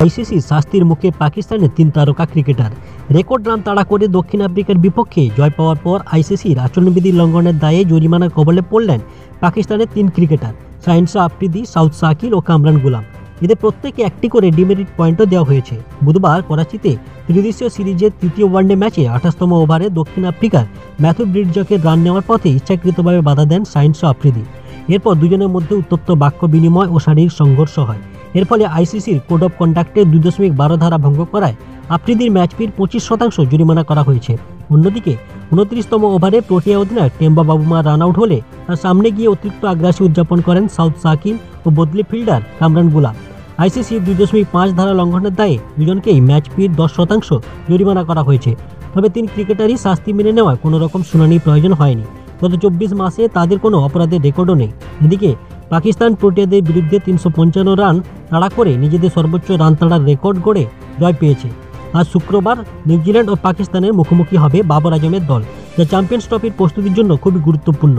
ICC শাস্তির মুখে পাকিস্তানের 3 তারকা ক্রিকেটার। রেকর্ড রান তাড়া করে দক্ষিণ আফ্রিকার বিপক্ষে জয় পাওয়ার পর আইসিসির আচরণবিধি লঙ্ঘনের দায়ে জরিমানার কবলে পড়লেন পাকিস্তানের 3 ক্রিকেটার শাহিন শাহ আফ্রিদি, সাউদ শাকিল ও কামরান গুলাম। এদের প্রত্যেকে একটি করে ডিমেরিট পয়েন্টও দেওয়া হয়েছে। বুধবার করাচিতে ত্রিদেশীয় সিরিজের তৃতীয় ওয়ানডে ম্যাচে 28তম ওভারে দক্ষিণ আফ্রিকার ম্যাথু ব্রিডজকের রান নেওয়ার পথে ইচ্ছাকৃতভাবে বাধা দেন শাহিন শাহ আফ্রিদি। এরপর দুজনের মধ্যে উত্তপ্ত বাক্য বিনিময় ও শারীরিক সংঘর্ষ হয়। এর ফলে আইসিসির কোড অফ কন্ডাক্টের 2.12 ধারা ভঙ্গ করায় আফ্রিদির ম্যাচ ফির 25% জরিমানা করা হয়েছে। অন্যদিকে 29তম ওভারে প্রোটিয়া অধিনায়ক টেম্বা বাবুমা রান আউট হলে তার সামনে গিয়ে অতিরিক্ত আগ্রাসী উদযাপন করেন সাউদ শাকিল ও বদলি ফিল্ডার কামরান গুলাম। আইসিসির 2.5 ধারা লঙ্ঘনের দায়ে দুজনকেই ম্যাচ ফির 10% জরিমানা করা হয়েছে। তবে 3 ক্রিকেটারই শাস্তি মেনে নেওয়ায় কোনো রকম শুনানির প্রয়োজন হয়নি। গত 24 মাসে তাদের কোনো অপরাধের রেকর্ডও নেই। এদিকে পাকিস্তান প্রোটিয়াদের বিরুদ্ধে 355 রান তাড়া করে নিজেদের সর্বোচ্চ রান তাড়ার রেকর্ড গড়ে জয় পেয়েছে। আজ শুক্রবার নিউজিল্যান্ড ও পাকিস্তানের মুখোমুখি হবে বাবর আজমের দল, যা চ্যাম্পিয়ন্স ট্রফির প্রস্তুতির জন্য খুবই গুরুত্বপূর্ণ।